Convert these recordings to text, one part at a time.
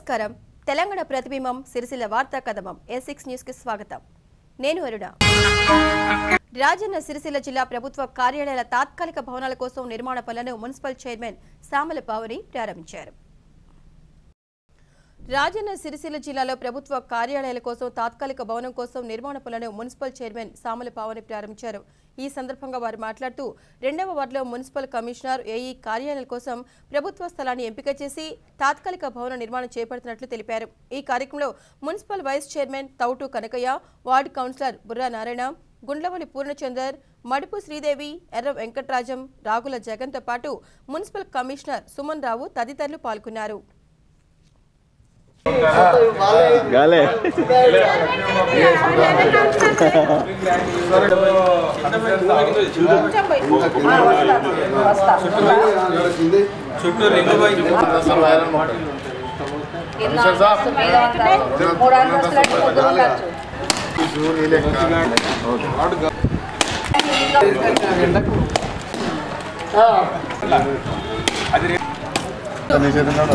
నమస్కారం. తెలంగాణ ప్రతిబింబం సిరిసిల్ల వార్తా కథనం A6 న్యూస్ కి స్వాగతం. నేను అరుణ. రాజన్న సిరిసిల్ల జిల్లా ప్రభుత్వ కార్యాలయాల తాత్కాలిక భవనాల కోసం నిర్మాణ పనులను మున్సిపల్ చైర్మన్ సామల పావని ప్రారంభించారు. రాజన్న సిరిసిల్ల జిల్లాలో ప్రభుత్వ కార్యాలయాల కోసం తాత్కాలిక భవనం కోసం నిర్మాణ పనులను మున్సిపల్ చైర్మన్ సామల పావని ప్రారంభించారు. ఈ సందర్భంగా వారు మాట్లాడుతూ 2వ వార్డులో మున్సిపల్ కమిషనర్ ఏఈ కార్యాలయాల కోసం ప్రభుత్వ స్థలాన్ని ఎంపిక చేసి తాత్కాలిక భవన నిర్మాణం చేపడుతున్నట్లు తెలిపారు. ఈ కార్యక్రమంలో municipal vice chairman Thoutu Kanakaiah, ward councillor Borra Narayana, గుండ్లవల్లి Purnachander, Madupu Sridevi, ఎర్ర వెంకటరాజం, రాగుల జగన్తో పాటు మున్సిపల్ కమిషనర్ సుమన్ రావు తదితరులు పాల్గొన్నారు. గాలే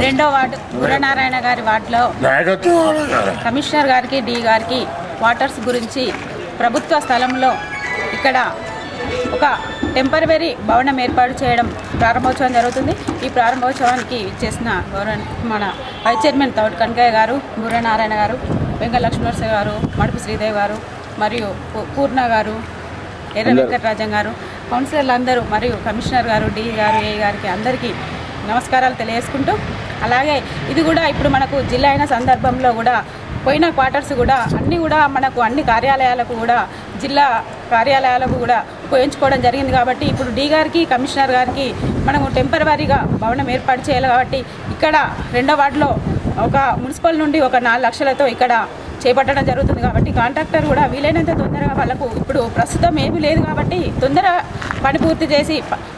రెండో వార్డు గురనారాయణ గారి వార్డులో కమిషనర్ గారికి డి గారికి వాటర్స్ గురించి ప్రభుత్వ స్థలంలో ఇక్కడ ఒక టెంపరరీ భవనం ఏర్పాటు చేయడం ప్రారంభోత్సవం జరుగుతుంది. ఈ ప్రారంభోత్సవానికి చేసిన మన వైస్ చైర్మన్ తౌట్ కనకయ్య గారు, గురనారాయణ గారు, వెంకట లక్ష్మీనరసింహ గారు, మడుపు శ్రీదేవి గారు మరియు పూర్ణ గారు, ఎర్ర వెంకటరాజం గారు, కౌన్సిలర్లు అందరూ మరియు కమిషనర్ గారు, డి గారు, ఏ గారికి అందరికీ నమస్కారాలు తెలియజేసుకుంటూ, అలాగే ఇది కూడా ఇప్పుడు మనకు జిల్లా అయిన సందర్భంలో కూడా పోయిన క్వార్టర్స్ కూడా అన్నీ కూడా మనకు అన్ని కార్యాలయాలకు కూడా జిల్లా కార్యాలయాలకు కూడా ఉపయోగించుకోవడం జరిగింది. కాబట్టి ఇప్పుడు డి గారికి కమిషనర్ గారికి మనము టెంపరవరీగా భవనం ఏర్పాటు చేయాలి. కాబట్టి ఇక్కడ 2వ వార్డులో ఒక మున్సిపల్ నుండి ఒక 4 లక్షలతో ఇక్కడ చేపట్టడం జరుగుతుంది. కాబట్టి కాంట్రాక్టర్ కూడా వీలైనంత తొందరగా వాళ్ళకు ఇప్పుడు ప్రస్తుతం ఏమీ లేదు కాబట్టి తొందరగా పని పూర్తి చేసి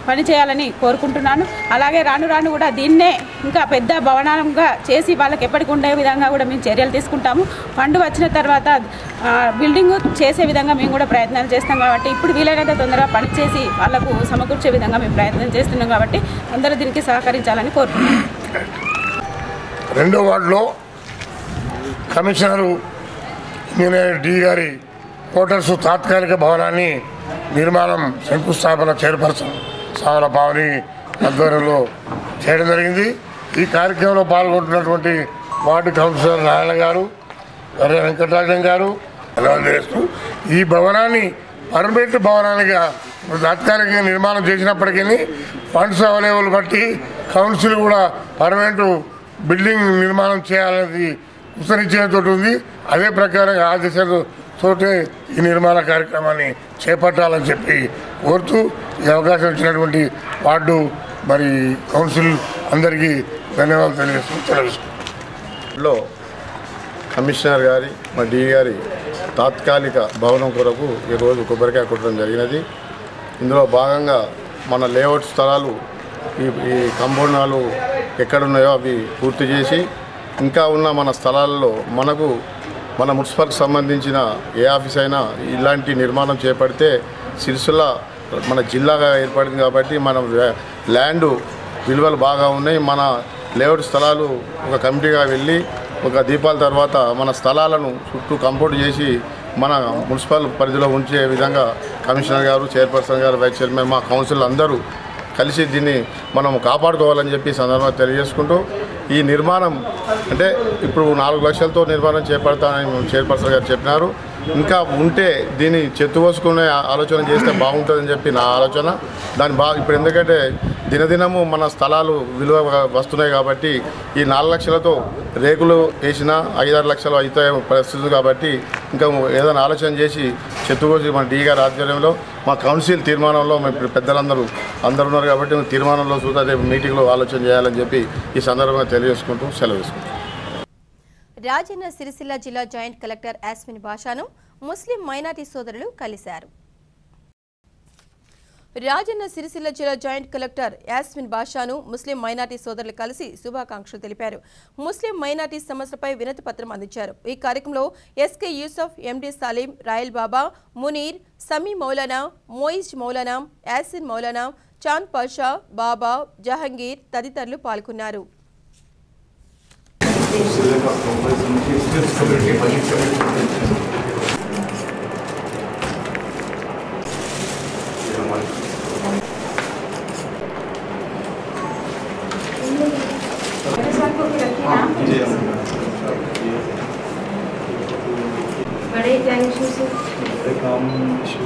పని చేయాలని కోరుకుంటున్నాను. అలాగే రాను రాను కూడా దీన్నే ఇంకా పెద్ద భవనంగా చేసి వాళ్ళకి ఎప్పటికి ఉండే విధంగా కూడా మేము చర్యలు తీసుకుంటాము. ఫండ్ వచ్చిన తర్వాత బిల్డింగ్ చేసే విధంగా మేము కూడా ప్రయత్నాలు చేస్తాం. కాబట్టి ఇప్పుడు వీలైనంత తొందరగా పని చేసి వాళ్ళకు సమకూర్చే విధంగా మేము ప్రయత్నం చేస్తున్నాం. కాబట్టి అందరూ దీనికి సహకరించాలని కోరుకుంటున్నాం. 2వ వార్డులో కమిషనరు ఇంజనీర్ డి గారి క్వార్టర్స్ తాత్కాలిక భవనాన్ని నిర్మాణం శంకుస్థాపన చైర్పర్సన్ సామల పావని ఆధ్వర్యంలో చేయడం జరిగింది. ఈ కార్యక్రమంలో పాల్గొంటున్నటువంటి వార్డు కౌన్సిలర్ నారాయణ గారు, ఎర్ర వెంకటరాజం గారు చేస్తూ ఈ భవనాన్ని పర్మనెంట్ భవనాలుగా తాత్కాలికంగా నిర్మాణం చేసినప్పటికీ ఫండ్స్ అవైలబుల్ బట్టి కౌన్సిల్ కూడా పర్మనెంట్ బిల్డింగ్ నిర్మాణం చేయాలనేది కుసనిశ్చయంతో ఉంది. అదే ప్రకారంగా ఆదేశాలతోటే ఈ నిర్మాణ కార్యక్రమాన్ని చేపట్టాలని చెప్పి కోరుతూ ఈ అవకాశం ఇచ్చినటువంటి వార్డు మరి కౌన్సిల్ అందరికీ ధన్యవాదాలు తెలియజేస్తున్నాం. కమిషనర్ గారి మా డి గారి తాత్కాలిక భవనం కొరకు ఈరోజు కొబ్బరికాయ కొట్టడం జరిగినది. ఇందులో భాగంగా మన లేఅవుట్ స్థలాలు ఈ కాంపౌండ్ హాలు ఎక్కడున్నాయో అవి పూర్తి చేసి ఇంకా ఉన్న మన స్థలాల్లో మనకు మన మున్సిపల్కి సంబంధించిన ఏ ఆఫీస్ అయినా ఇలాంటి నిర్మాణం చేపడితే సిరిసిల్ల మన జిల్లాగా ఏర్పడింది కాబట్టి మన ల్యాండ్ విలువలు బాగా ఉన్నాయి. మన లేఅవుట్ స్థలాలు ఒక కమిటీగా వెళ్ళి ఒక దీపాల తర్వాత మన స్థలాలను చుట్టూ కంపౌండ్ చేసి మన మున్సిపల్ పరిధిలో ఉంచే విధంగా కమిషనర్ గారు, చైర్పర్సన్ గారు, వైస్ చైర్మన్, మా కౌన్సిల్ అందరూ కలిసి దీన్ని మనం కాపాడుకోవాలని చెప్పి సందర్భంగా తెలియజేసుకుంటూ, ఈ నిర్మాణం అంటే ఇప్పుడు 4 లక్షలతో నిర్మాణం చేపడతానని చైర్పర్సన్ గారు చెప్పినారు. ఇంకా ఉంటే దీన్ని చెత్తుపోసుకునే ఆలోచన చేస్తే బాగుంటుందని చెప్పి నా ఆలోచన. దాని ఇప్పుడు ఎందుకంటే దినదినము మన స్థలాలు విలువ వస్తున్నాయి కాబట్టి ఈ 4 లక్షలతో రేకులు వేసినా 5-6 లక్షలు అయితే పరిస్థితి కాబట్టి ఇంకా ఏదైనా ఆలోచన చేసి చెత్తుకోసి మన డి గారి ఆధ్వర్యంలో మా కౌన్సిల్ తీర్మానంలో మేము పెద్దలందరూ ఉన్నారు కాబట్టి తీర్మానంలో చూద్దా రేపు మీటింగ్లో ఆలోచన చేయాలని చెప్పి ఈ సందర్భంగా తెలియజేసుకుంటూ సెలవు తీసుకుంటాం. రాజన్న సిరిసిల్ల జిల్లా జాయింట్ కలెక్టర్ యాస్మిన్ బాషాను ముస్లిం మైనారిటీ సోదరులు కలిశారు. రాజన్న సిరిసిల్ల జిల్లా జాయింట్ కలెక్టర్ యాస్మిన్ బాషాను ముస్లిం మైనారిటీ సోదరులు కలిసి శుభాకాంక్షలు తెలిపారు. ముస్లిం మైనారిటీ సమస్యలపై వినతి పత్రం అందించారు. ఈ కార్యక్రమంలో ఎస్కే యూసఫ్, ఎండి సలీం, రాయల్ బాబా, మునీర్, సమీ మౌలానా, మోయిజ్ మౌలానా, యాసిన్ మౌలానా, చాంద్ పాషా, బాబా, జహంగీర్ తదితరులు పాల్గొన్నారు. बड़े क्या इशू से काम इशू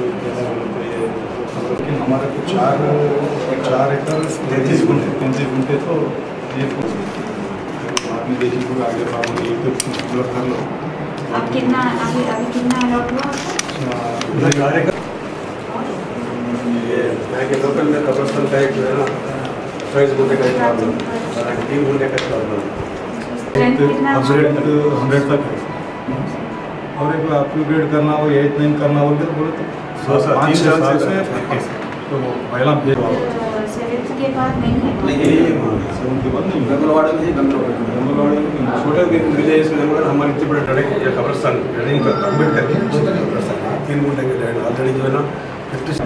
कि हमारे को 4 एकड़ 33 गुंठे तो ये आपने देखी पूरा आगे पाऊंगी ये तो एक्सप्लोर कर लो। अब कितना अभी कितना अलॉट हुआ ये के लोकल में कब्रिस्तान का एक जो है ना 28 गुंठे का एक प्रॉब्लम 3 गुंठे का प्रॉब्लम 100 तक है और एक अपग्रेड करना हो 8-9 करना हो तो बोले तो 5 साल से तो पहला सेवेंथ के बाद नहीं है सेवन के बाद नहीं गंगलवाड़ा में छोटे विलेज में हमारे इतने बड़े टड़े कब्रिस्तान बिल्डिंग का कंप्लीट करके 3 गुंठे के लैंड ऑलरेडी जो है ना 50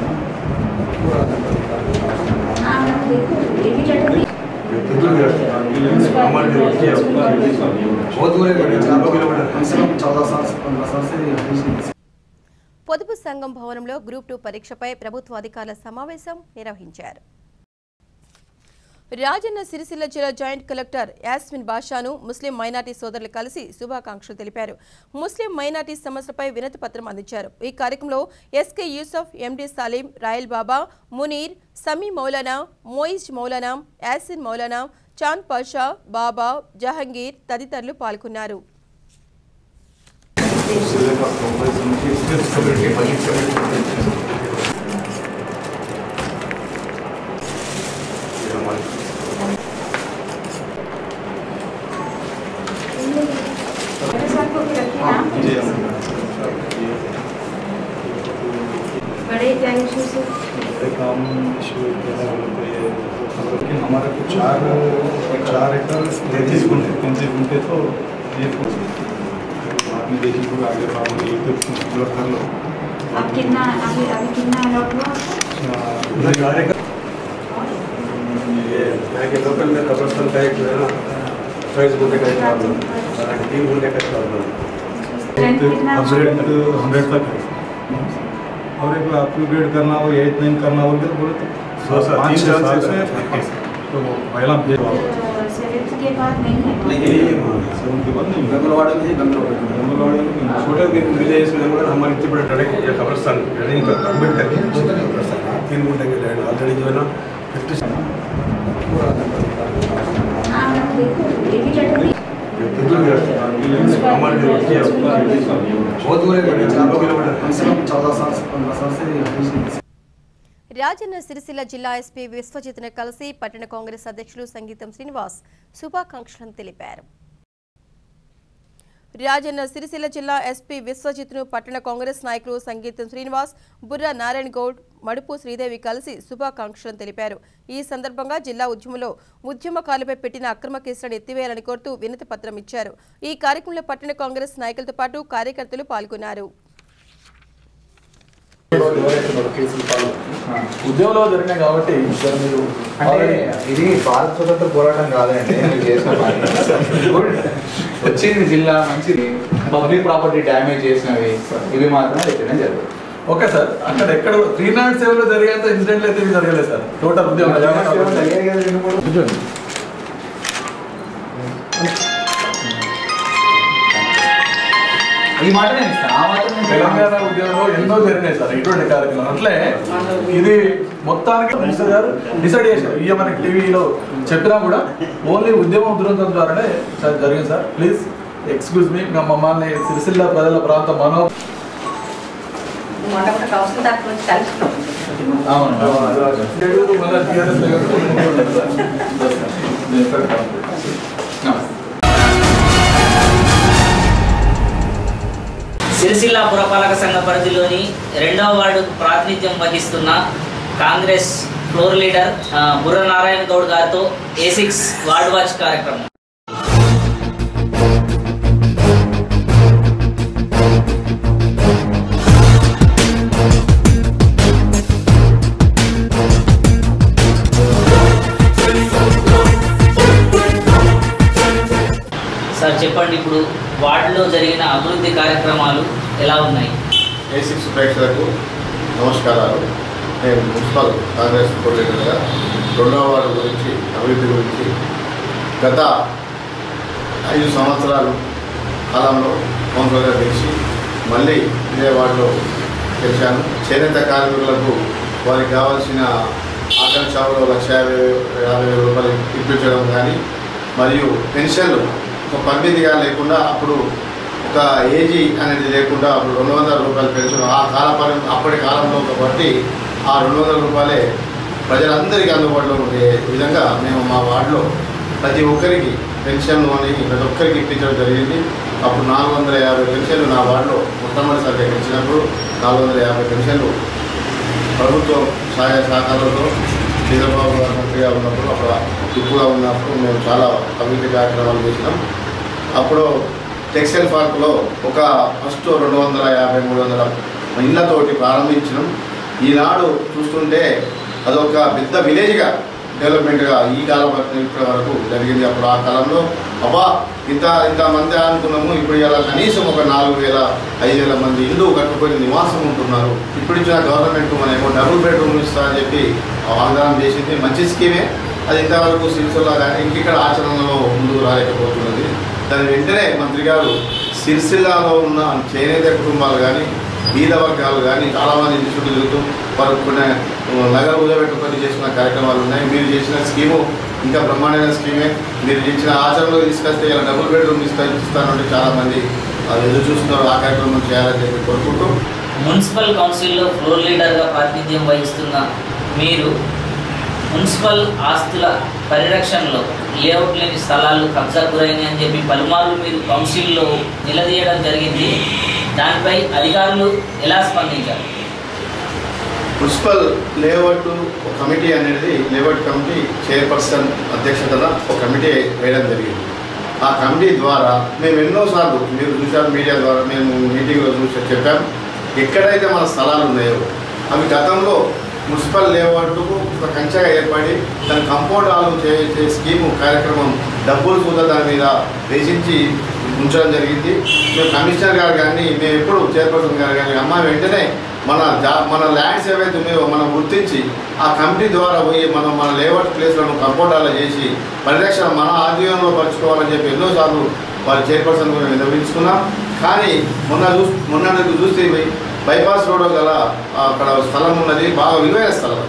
बहुत दूर है 4 किलोमीटर कम से कम 14 साल से 15 साल से పొదుపు సంఘం భవనంలో గ్రూప్ 2 పరీక్షపై ప్రభుత్వ అధికారుల సమావేశం నిర్వహించారు. రాజన్న సిరిసిల్ల జిల్లా జాయింట్ కలెక్టర్ యాస్మిన్ బాషాను ముస్లిం మైనార్టీ సోదరులు కలిసి శుభాకాంక్షలు తెలిపారు. ముస్లిం మైనార్టీ సమస్యలపై వినతి పత్రం అందించారు. ఈ కార్యక్రమంలో ఎస్కే యూసఫ్, ఎండి సలీం, రాయల్ బాబా, మునీర్, సమీ మౌలానా, మోయిజ్ మౌలానా, యాసిన్ మౌలానా, చాంద్ పాషా, బాబా, జహంగీర్ తదితరులు పాల్గొన్నారు. बड़े क्या इशू से काम इशू कि हमारे को 4 एकड़ 33 गुंठे तो ये आपने देखी पूरा आगे पाऊंगी ये तो एक्सप्लोर कर लो। अब कितना अभी कितना अलॉट हुआ ये के लोकल में कब्रिस्तान का एक जो है ना 28 गुंठे का एक प्रॉब्लम 3 गुंठे का प्रॉब्लम 100 तक है और एक अपग्रेड करना हो 8-9 करना हो तो बोले तो 5 साल से तो पहला सेवेंथ के बाद नहीं है सेवन के बाद नहीं गंगलवाड़ा में छोटे विलेज में हमारे इतने बड़े टड़े कब्रिस्तान बिल्डिंग का कंप्लीट करके 3 गुंठे के लैंड ऑलरेडी जो है ना 50 बहुत दूर है 4 किलोमीटर कम से कम 14 साल से 15 साल से రాజన్న సిరిసిల్ల జిల్లా ఎస్పీ విశ్వజిత్ను కలిసి పట్టణ కాంగ్రెస్ అధ్యక్షులు సంగీతం శ్రీనివాస్ శుభాకాంక్షలను తెలిపారు. రాజన్న సిరిసిల్ల జిల్లా ఎస్పీ విశ్వజిత్ను పట్టణ కాంగ్రెస్ నాయకులు సంగీతం శ్రీనివాస్, బుర్రా నారాయణ గౌడ్, మడుపు శ్రీదేవి కలిసి శుభాకాంక్షలను తెలిపారు. ఈ సందర్భంగా జిల్లా ఉద్యమకారులపై పెట్టిన అక్రమ కేసులను ఎత్తివేయాలని కోరుతూ వినతి పత్రం ఇచ్చారు. ఈ కార్యక్రమంలో పట్టణ కాంగ్రెస్ నాయకులతో పాటు కార్యకర్తలు పాల్గొన్నారు. ఉద్యమంలో జరిగినాయి కాబట్టి అంటే ఇది భారత స్వతంత్ర పోరాటం కాదండి. వచ్చింది జిల్లా మంచిది, పబ్లిక్ ప్రాపర్టీ డ్యామేజ్ చేసినవి ఇవి మాత్రం ఎక్కడైనా జరుగుతుంది. ఓకే సార్, అక్కడ ఎక్కడ 307లో జరిగేంత ఇన్సిడెంట్లు అయితే ఇవి జరగలేదు సార్. టోటల్ ఉద్యమం ఈ మాట నేను ఇస్తాను. ఆ మాత్రం తెలంగాణ ఉద్యమంలో ఎన్నో జరిగినాయి సార్ ఇటువంటి కార్యక్రమాలు. అట్లే ఇది మొత్తానికి మినిస్టర్ గారు డిసైడ్ చేశారు. ఇక మనకి టీవీలో చెప్పినా కూడా ఓన్లీ ఉద్యమం దురంతం ద్వారానే జరిగింది సార్. ప్లీజ్ ఎక్స్క్యూజ్ మీ, మమ్మల్ని సిరిసిల్ల ప్రజల ప్రాంత మనో సిరిసిల్ల పురపాలక సంఘ పరిధిలోని 2వ వార్డుకు ప్రాతినిధ్యం వహిస్తున్న కాంగ్రెస్ ఫ్లోర్ లీడర్ బుర్ర నారాయణ గౌడ్ గారితో A6 వార్డ్ వాచ్ కార్యక్రమం. సార్ వార్డులో జరిగిన అభివృద్ధి కార్యక్రమాలు ఎలా ఉన్నాయి? A6 ప్రేక్షకులకు నమస్కారాలు. నేను మున్సిపల్ కాంగ్రెస్ కోఆర్డినేటర్గా 2వ వార్డు గురించి అభివృద్ధి గురించి గత 5 సంవత్సరాలు కాలంలో కౌన్సిలర్గా గెలిచి మళ్ళీ ఇదే వార్డులో గెలిచాను. చేనేత కార్మికులకు వారికి కావాల్సిన ఆకలి చావులో 1,50,000 రూపాయలు ఇప్పించడం కానీ, మరియు పెన్షన్లు ఒక పరిమితిగా లేకుండా అప్పుడు ఒక ఏజీ అనేది లేకుండా అప్పుడు 200 రూపాయలు పెన్షన్ అప్పటి కాలంలో కాబట్టి ఆ 200 రూపాయలే ప్రజలందరికీ అందుబాటులో ఉండే విధంగా మేము మా వార్డులో ప్రతి ఒక్కరికి పెన్షన్ అని ప్రతి ఒక్కరికి ఇప్పించడం జరిగింది. అప్పుడు 450 పెన్షన్లు నా వార్డులో మొట్టమొదటిసారిగా గెలిచినప్పుడు 450 పెన్షన్లు ప్రభుత్వం సహాయ సహకారంతో చంద్రబాబు గారు మంత్రిగా ఉన్నప్పుడు అప్పుడు టిప్పుగా ఉన్నప్పుడు మేము చాలా అభివృద్ధి కార్యక్రమాలు చేసినాం. అప్పుడు టెక్స్టైల్ పార్కులో ఒక ఫస్ట్ 250-300 ఇళ్లతోటి ప్రారంభించినాం. ఈనాడు చూస్తుంటే అదొక పెద్ద విలేజ్గా డెవలప్మెంట్గా ఈ కాలం ఇప్పటి వరకు జరిగింది. అప్పుడు ఆ కాలంలో ఇంతమంది అనుకున్నాము. ఇప్పుడు ఇలా కనీసం ఒక 4,000-5,000 మంది ఇల్లు కట్టుకొని నివాసం ఉంటున్నారు. ఇప్పుడు ఇచ్చిన గవర్నమెంట్ మనమేమో డబుల్ బెడ్రూమ్ ఇస్తా అని చెప్పి వాగ్దానం చేసింది. మంచి స్కీమే. అది ఇంతవరకు సిరిసిల్ల కానీ ఇంకిక్కడ ఆచరణలో ముందుకు రాలేకపోతున్నది. దాని వెంటనే మంత్రి గారు సిరిసిల్లాలో ఉన్న చేనేత కుటుంబాలు కానీ బీద వర్గాలు కానీ చాలామంది చుట్టూ తిరుగుతూ వారు కొన్ని నగర కూడబెట్టుకొని చేసిన కార్యక్రమాలు ఉన్నాయి. మీరు చేసిన స్కీము ఇంకా బ్రహ్మాండమైన స్కీమే. మీరు ఇచ్చిన ఆచరణలో తీసుకొస్తే ఇలా డబుల్ బెడ్రూమ్ ఇస్తానంటే చాలామంది ఎదురు చూస్తున్నారు. ఆ కార్యక్రమం చేయాలని చెప్పి కోరుకుంటూ, మున్సిపల్ కౌన్సిల్లో ఫ్లోర్ లీడర్గా ప్రాతినిధ్యం వహిస్తున్న మీరు మున్సిపల్ ఆస్తుల పరిరక్షణలో లేఅవుట్ లేని స్థలాలు కబ్జా గురైనాయి అని చెప్పి పలుమార్లు మీరు కౌన్సిల్లో నిలదీయడం జరిగింది. దానిపై అధికారులు ఎలా స్పందించారు? మున్సిపల్ లేఅవుట్ కమిటీ అనేది లేఅవుట్ కమిటీ చైర్పర్సన్ అధ్యక్షతన ఒక కమిటీ వేయడం జరిగింది. ఆ కమిటీ ద్వారా మేము ఎన్నోసార్లు మీరు చూసారు, మీడియా ద్వారా మేము మీటింగ్లో చూసి చెప్పాము. ఎక్కడైతే మన స్థలాలు ఉన్నాయో అవి గతంలో మున్సిపల్ లేఅవుట్కు ఒక కంచెగా ఏర్పడి దాని కంపౌండ్ హాల్ చేసే స్కీము కార్యక్రమం డబ్బులు కూడా దాని మీద వేసించి ఉంచడం జరిగింది. మేము కమిషనర్ గారు కానీ మేము ఎప్పుడు చైర్పర్సన్ గారు కానీ వెంటనే మన ల్యాండ్స్ ఏవైతే ఉన్నాయో మనం గుర్తించి ఆ కమిటీ ద్వారా పోయి మన లేఅవుట్ ప్లేస్లను కంపౌండ్ హాల్ చేసి పరిరక్షణ మన ఆధీనంలో పరుచుకోవాలని చెప్పి ఎన్నోసార్లు వారి చైర్పర్సన్ కూడా విన్నవించుకున్నాం. కానీ మొన్న చూస్తే బైపాస్ రోడ్ గల అక్కడ స్థలం ఉన్నది, బాగా విలువైన స్థలం.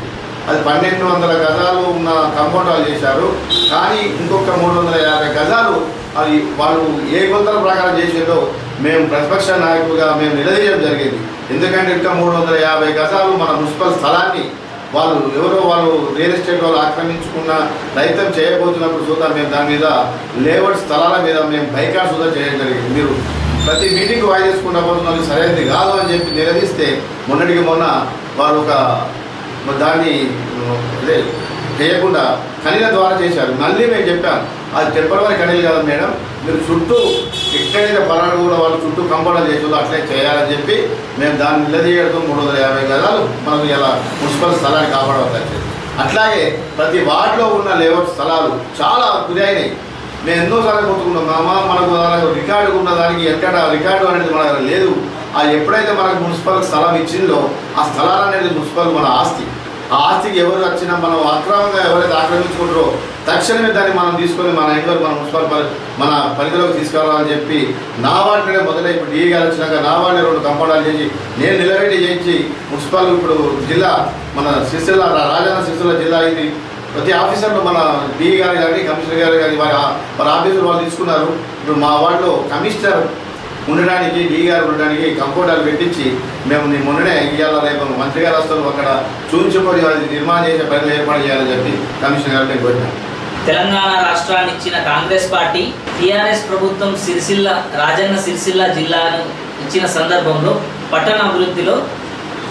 అది 1,200 గజాలు ఉన్న కంపౌండ్ హాల్ చేశారు. కానీ ఇంకొక 350 గజాలు అది వాళ్ళు ఏ కొలతల ప్రకారం చేసేదో మేము ప్రతిపక్ష నాయకులుగా మేము నిలదీయడం జరిగింది. ఎందుకంటే ఇంకా 350 గజాలు మన మున్సిపల్ స్థలాన్ని వాళ్ళు రియల్ ఎస్టేట్ వాళ్ళు ఆక్రమించుకున్న రైతం చేయబోతున్నప్పుడు చూద్దాం మేము దాని మీద లేఅవుట్ స్థలాల మీద మేము బైకాట్ సుధా చేయడం జరిగింది. మీరు ప్రతి మీటింగ్ వాయి చేసుకుంటా పోతున్నది సరైనది కాదు అని చెప్పి నిలదీస్తే మొన్నటికి మొన్న వారు దాన్ని చేయకుండా కనీల ద్వారా చేశారు. మళ్ళీ మేము చెప్పాను అది టెంపరవరీ కనీలు కాదు మేడం, మీరు చుట్టూ ఎక్కడైతే పలానా కూడా వాళ్ళు చుట్టూ కంపౌండ్ చేసేదో అట్లే చేయాలని చెప్పి మేము దాన్ని నిలదీయడం 350 గజాలు మనకు ఇలా మున్సిపల్ స్థలాన్ని కాపాడవచ్చు. అట్లాగే ప్రతి వార్డులో ఉన్న లేఅవుట్ స్థలాలు చాలా గురైనాయి. మేము ఎన్నోసార్లు పోతున్నాం. మనకు రికార్డు ఉన్న దానికి ఎక్కడ రికార్డు అనేది మన లేదు. అది ఎప్పుడైతే మనకు మున్సిపల్ స్థలం ఇచ్చిందో ఆ స్థలాలు అనేది మున్సిపల్ మన ఆస్తి. ఆ ఆస్తికి ఎవరు వచ్చినా మనం అక్రమంగా ఎవరైతే ఆక్రమించుకుంటారో తక్షణమే దాన్ని మనం తీసుకొని మన మున్సిపల్ మన పరిధిలోకి తీసుకురావాలని చెప్పి నా వాటినే మొదలై ఇప్పుడు డీ గారు వచ్చినాక నా వాటిని 2 కంపౌండాలు చేసి నేను నిలబెట్టి చేయించి మున్సిపల్ ఇప్పుడు జిల్లా మన సిరిసిల్ల రాజన్న సిరిసిల్ల జిల్లా అయింది. ప్రతి ఆఫీసర్లో మన డీ గారు కానీ కమిషనర్ గారు కానీ వారి ఆఫీసులు వాళ్ళు తీసుకున్నారు. ఇప్పుడు మా వార్డులో కమిషనర్ ఉండడానికి డీ గారు ఉండడానికి కంపౌండాలు పెట్టించి మేము మొన్ననే ఇవాళ రేపు మంత్రి గారు వస్తారు అక్కడ చూపించుకొని అది నిర్మాణం చేసే పనులు ఏర్పాటు చేయాలని చెప్పి కమిషనర్ గారు నేను కోరినాను. తెలంగాణ రాష్ట్రాన్ని ఇచ్చిన కాంగ్రెస్ పార్టీ టీఆర్ఎస్ ప్రభుత్వం రాజన్న సిరిసిల్ల జిల్లాను ఇచ్చిన సందర్భంలో పట్టణ అభివృద్ధిలో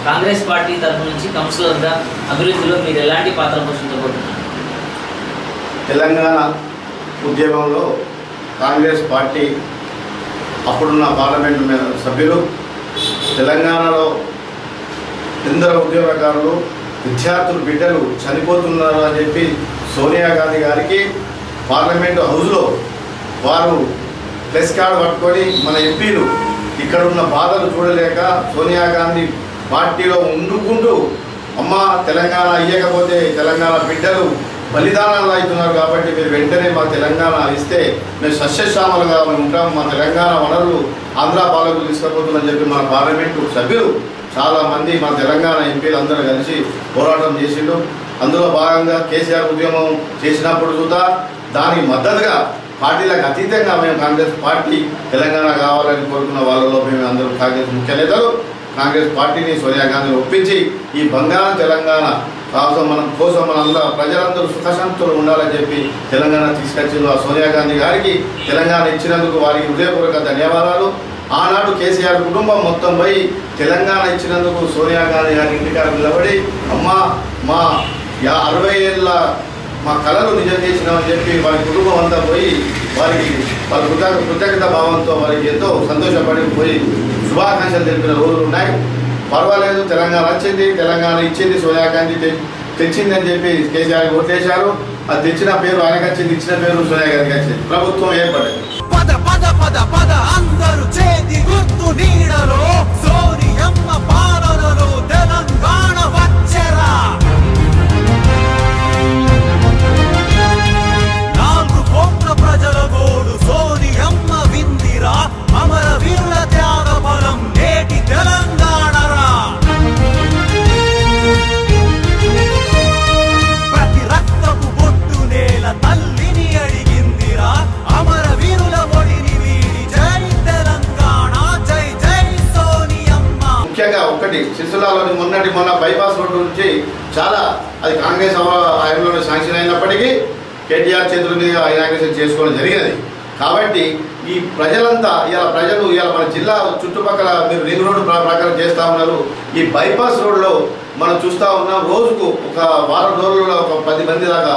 కాంగ్రెస్ పార్టీ తరఫు నుంచి కౌన్సిలర్గా అభివృద్ధిలో మీరు ఎలాంటి పాత్ర పోషించబోతున్నారు? తెలంగాణ ఉద్యమంలో కాంగ్రెస్ పార్టీ అప్పుడున్న పార్లమెంటు సభ్యులు తెలంగాణలో ఎందరో ఉద్యోగకారులు విద్యార్థులు బిడ్డలు చనిపోతున్నారు అని చెప్పి సోనియా గాంధీ గారికి పార్లమెంటు హౌస్లో వారు ప్లస్ కార్డు పట్టుకొని మన ఎంపీలు ఇక్కడ ఉన్న బాధలు చూడలేక సోనియా గాంధీ పార్టీలో ఉండుకుంటూ అమ్మ తెలంగాణ ఇవ్వకపోతే తెలంగాణ బిడ్డలు బలిదానాలు అవుతున్నారు కాబట్టి మీరు వెంటనే మా తెలంగాణ ఇస్తే మేము సస్యశ్యామలుగా మేము ఉంటాం, మా తెలంగాణ వనరులు ఆంధ్ర పాలకులు తీసుకుపోతుందని చెప్పి మన పార్లమెంటు సభ్యులు చాలామంది మా తెలంగాణ ఎంపీలు అందరూ కలిసి పోరాటం చేసిండు. అందులో భాగంగా కేసీఆర్ ఉద్యమం చేసినప్పుడు చూద్దా దానికి మద్దతుగా పార్టీలకు అతీతంగా మేము కాంగ్రెస్ పార్టీ తెలంగాణ కావాలని కోరుకున్న వాళ్ళలో మేము అందరూ కాంగ్రెస్ ముఖ్య నేతలు కాంగ్రెస్ పార్టీని సోనియా గాంధీని ఒప్పించి ఈ బంగారు తెలంగాణ కోసం మనందరూ ప్రజలందరూ సుఖశాంతులు ఉండాలని చెప్పి తెలంగాణ తీసుకొచ్చింది. ఆ సోనియా గాంధీ గారికి తెలంగాణ ఇచ్చినందుకు వారికి హృదయపూర్వక ధన్యవాదాలు. ఆనాడు కేసీఆర్ కుటుంబం మొత్తం పోయి తెలంగాణ ఇచ్చినందుకు సోనియా గాంధీ గారి ఇంటికాడ నిలబడి అమ్మ మా 60 ఏళ్ళ మా కళలు నిజం చేసినామని చెప్పి వారి కుటుంబం అంతా పోయి వారికి వాళ్ళ కృతజ్ఞత భావంతో వారికి ఎంతో సంతోషపడి పోయి శుభాకాంక్షలు తెలిపిన రోజులు ఉన్నాయి. పర్వాలేదు, తెలంగాణ వచ్చింది, తెలంగాణ ఇచ్చింది, సోనియా గాంధీ తెచ్చిందని చెప్పి కేసీఆర్ ఓట్లేశారు. అది తెచ్చిన పేరు ఆయనకు వచ్చింది, ఇచ్చిన పేరు సోనియా గాంధీకి వచ్చింది. ప్రభుత్వం ఏర్పడింది. పద పద పద పద అందరూ చేతి గుర్తు నీడలో సోనియమ్మ పాలనలో తెలంగాణ వచ్చెరా. 4 కోట్ల ప్రజల గోడు సోనియమ్మ విందిరా. అమర వీరుల త్యాగ బలం నేటి తెలంగాణరా. ప్రతి రక్తపు బొట్టు నేల తల్లిని అడిగిందిరా. అమర వీరుల ఒడిని వీడి జై తెలంగాణ, జై జై సోనియమ్మ. ముఖ్యంగా ఒకటి సిరిసిల్లాలోని మొన్న బైపాస్ రోడ్డు నుంచి చాలా అది కాంగ్రెస్ హయాంలోనే శాంక్షన్ అయినప్పటికీ కేటీఆర్ చేతుల మీద ఇనాగ్రేషన్ చేసుకోవడం జరిగినది. కాబట్టి ఈ ప్రజలంతా ఇవాళ మన జిల్లా చుట్టుపక్కల మీరు రింగ్ రోడ్డు ప్రకారం చేస్తూ ఉన్నారు. ఈ బైపాస్ రోడ్లో మనం చూస్తూ ఉన్నాం, రోజుకు ఒక వారం రోజుల్లో ఒక 10 మంది దాకా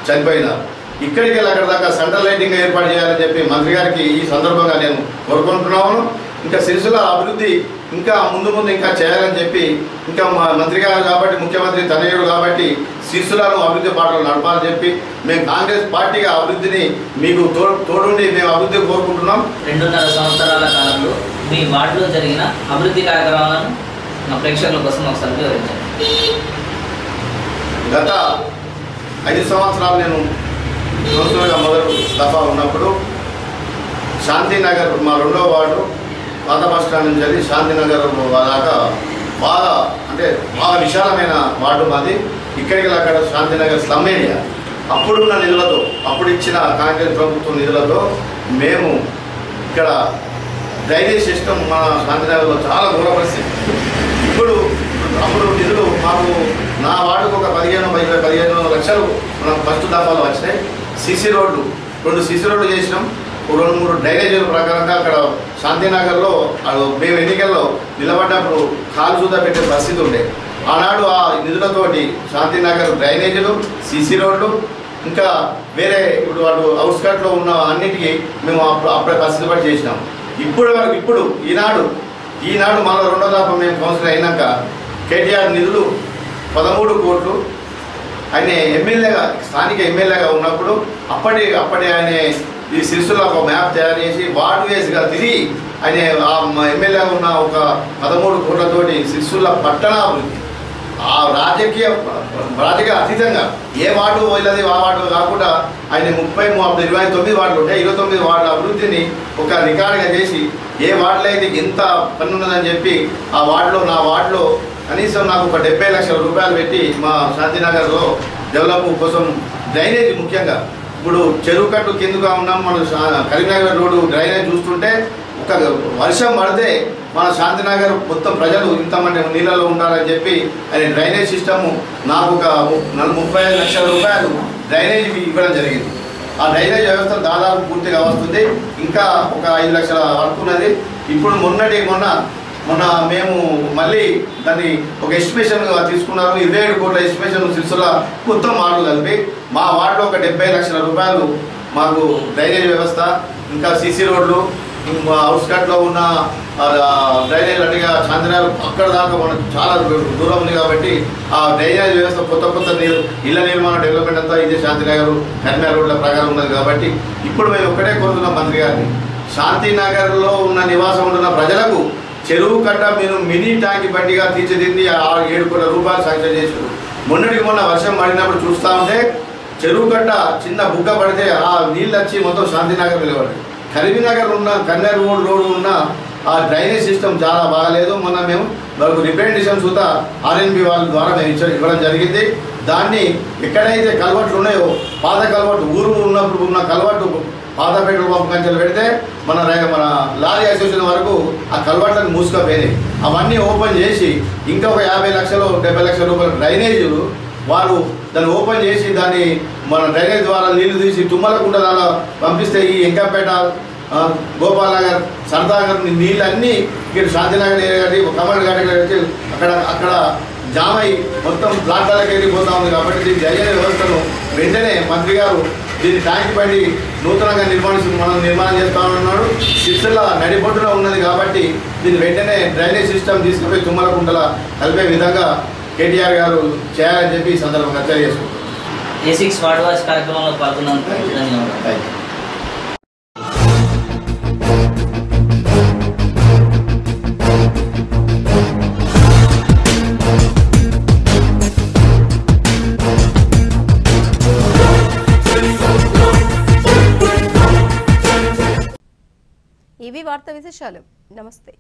చనిపోయినారు. ఇక్కడికి వెళ్ళి అక్కడ దాకా సెంట్రల్ లైటింగ్ ఏర్పాటు చేయాలని చెప్పి మంత్రి గారికి ఈ సందర్భంగా నేను కోరుకుంటున్నాను. ఇంకా సిరిసిల్ల అభివృద్ధి ఇంకా ముందు ఇంకా చేయాలని చెప్పి ఇంకా మా మంత్రి గారు కాబట్టి ముఖ్యమంత్రి తనయుడు కాబట్టి సిరిసిల్లను అభివృద్ధి పాటలు నడపాలని చెప్పి మేము కాంగ్రెస్ పార్టీగా అభివృద్ధిని మీకు తోడుండి మేము అభివృద్ధి కోరుకుంటున్నాం. 2.5 సంవత్సరాల కాలంలో మీ వార్డులో జరిగిన అభివృద్ధి కార్యక్రమాలను మా ప్రేక్షకుల కోసం ఒకసారి వివరించండి. గత 5 సంవత్సరాలు నేను కౌన్సిలర్గా మొదటి దఫా ఉన్నప్పుడు శాంతినగర్ మా 2వ వార్డు పాత బస్ స్టాండ్ నుంచి వెళ్ళి శాంతినగర్ దాకా బాగా విశాలమైన వార్డు మాది. ఇక్కడికి అక్కడ శాంతినగర్ స్లమ్ ఏరియా అప్పుడున్న నిధులతో అప్పుడు ఇచ్చిన కాంగ్రెస్ ప్రభుత్వం నిధులతో మేము ఇక్కడ డ్రైనేజ్ సిస్టమ్ మన శాంతినగర్లో చాలా ఘోర పరిస్థితి. అప్పుడు నిధులు మాకు నా వార్డుకు ఒక 15 లక్షలు మనం ఫస్ట్ దఫాలో వచ్చినాయి. సీసీ రోడ్లు 2 సీసీ రోడ్లు చేసినాం. 2-3 డ్రైనేజీల ప్రకారంగా అక్కడ శాంతినగర్లో మేము ఎన్నికల్లో నిలబడ్డప్పుడు కాలు చూద్దా పెట్టే పరిస్థితి ఉండే. ఆనాడు ఆ నిధులతోటి శాంతినగర్ డ్రైనేజీలు, సీసీ రోడ్లు ఇంకా వేరే ఇప్పుడు వాళ్ళు అవుట్స్కట్లో ఉన్న అన్నిటికీ మేము అప్పుడే పరిస్థితి బట్టి చేసినాం. ఇప్పుడు ఈనాడు మళ్ళీ 2వ దఫా మేము కౌన్సిలర్ అయినాక కేటీఆర్ నిధులు 13 కోట్లు ఆయన ఎమ్మెల్యేగా స్థానిక ఎమ్మెల్యేగా ఉన్నప్పుడు అప్పటి ఆయన ఈ సిరిసిల్ల ఒక మ్యాప్ తయారు చేసి వార్డు వేస్గా తిరిగి ఆయన ఎమ్మెల్యేగా ఉన్న ఒక 13 కోట్లతోటి సిరిసిల్ల పట్టణాభివృద్ధి ఆ రాజకీయ అతీతంగా ఏ వార్డు వెళ్ళది ఆ వార్డు కాకుండా ఆయన 29 వార్డులు ఉంటాయి. 29 వార్డుల అభివృద్ధిని ఒక రికార్డుగా చేసి ఏ వార్డులో అయితే ఎంత పని ఉన్నదని చెప్పి ఆ వార్డులో నా వార్డులో కనీసం నాకు ఒక 70 లక్షల రూపాయలు పెట్టి మా శాంతినగర్లో డెవలప్ కోసం డ్రైనేజ్ ముఖ్యంగా ఇప్పుడు చెరువు కట్టు కిందగా ఉన్నాం. మన కరీంనగర్ రోడ్డు డ్రైనేజ్ చూస్తుంటే ఒక వర్షం పడితే మన శాంతినగర్ మొత్తం ప్రజలు ఇంతమంది నీళ్ళలో ఉండాలని చెప్పి ఆయన డ్రైనేజ్ సిస్టము నాకు ఒక 35 లక్షల రూపాయలు డ్రైనేజ్కి ఇవ్వడం జరిగింది. ఆ డ్రైనేజ్ వ్యవస్థ దాదాపు పూర్తిగా వస్తుంది. ఇంకా ఒక 5 లక్షల వర్క్ ఉన్నది. ఇప్పుడు మొన్న మేము మళ్ళీ దాన్ని ఒక ఎస్టిమేషన్ తీసుకున్నారు. 27 కోట్ల ఎస్టిమేషన్ సిరిసిల్ల మొత్తం వార్డులు కలిపి మా వార్డులో ఒక 70 లక్షల రూపాయలు మాకు డ్రైనేజ్ వ్యవస్థ ఇంకా సీసీ రోడ్లు అవుట్స్కట్లో ఉన్న డ్రైనేజ్ అడిగా శాంతినగర్ అక్కడ దాకా మనకు చాలా దూరం ఉంది కాబట్టి ఆ డ్రైనేజ్ వ్యవస్థ కొత్త ఇళ్ల నిర్మాణ డెవలప్మెంట్ అంతా ఇదే శాంతినగర్ కరీంనగర్ రోడ్ల ప్రకారం ఉన్నది. కాబట్టి ఇప్పుడు మేము ఒక్కటే కోరుతున్నాం మంత్రి గారిని, శాంతినగర్లో ఉన్న నివాసం ఉంటున్న ప్రజలకు చెరువు కట్ట మీరు మినీ ట్యాంక్ బండిగా తీర్చిదిద్ది 7 కోట్ల రూపాయలు శాంక్షన్ చేశారు. మొన్నటికి మొన్న వర్షం పడినప్పుడు చూస్తూ ఉంటే చెరువు కట్ట చిన్న బుగ్గ పడితే ఆ నీళ్ళు వచ్చి మొత్తం శాంతినగర్ నిలబడి కరీంనగర్ ఉన్న కన్నర్ రోడ్ ఉన్న ఆ డ్రైనేజ్ సిస్టమ్ చాలా బాగాలేదు. మొన్న మేము వాళ్ళకు రిప్రజెంటేషన్ సుత ఆర్ఎన్బి వాళ్ళ ద్వారా మేము ఇవ్వడం జరిగింది. దాన్ని ఎక్కడైతే కలవట్లు ఉన్నాయో పాత కలవట్టు ఊరు ఉన్నప్పుడు ఉన్న కలవట్టు పాత పెట్రోల్ పంప్ కంచెలు పెడితే మన లారీ అసోసియేషన్ వరకు ఆ కలవట్లను మూసుకపోయినాయి. అవన్నీ ఓపెన్ చేసి ఇంకా ఒక 50 లక్షలు 70 లక్షల రూపాయల డ్రైనేజీలు వారు దాన్ని ఓపెన్ చేసి దాన్ని మన డ్రైనేజ్ ద్వారా నీళ్లు తీసి తుమ్మలకుంట దానిలో పంపిస్తే ఈ ఎంకాపేట గోపాల్ నగర్ సరదాగర్ నీళ్ళన్నీ ఇక్కడ శాంతినగర్ ఏరియా కమల్ ఘాట్ వచ్చి అక్కడ జామ్ అయి మొత్తం ప్లాట్లకు వెళ్ళిపోతూ ఉంది. కాబట్టి దీని డ్రైనేజ్ వ్యవస్థను వెంటనే మంత్రి గారు దీన్ని ట్యాంక్ బండి నూతనంగా నిర్మాణం చేస్తామన్నాడు. సిరిసిల్ల నడిబొడ్డున ఉన్నది కాబట్టి దీన్ని వెంటనే డ్రైనేజ్ సిస్టమ్ తీసుకుపోయి తుమ్మలకుంటల కలిపే విధంగా కేటీఆర్ గారు చేయాలని చెప్పి ఈ సందర్భంగా తెలియజేసుకుంటారు. A6 వార్డ్ వాచ్ కార్యక్రమంలో పాల్గొన్నందుకు ధన్యవాదాలు. ఇవి వార్తా విశేషాలు. నమస్తే.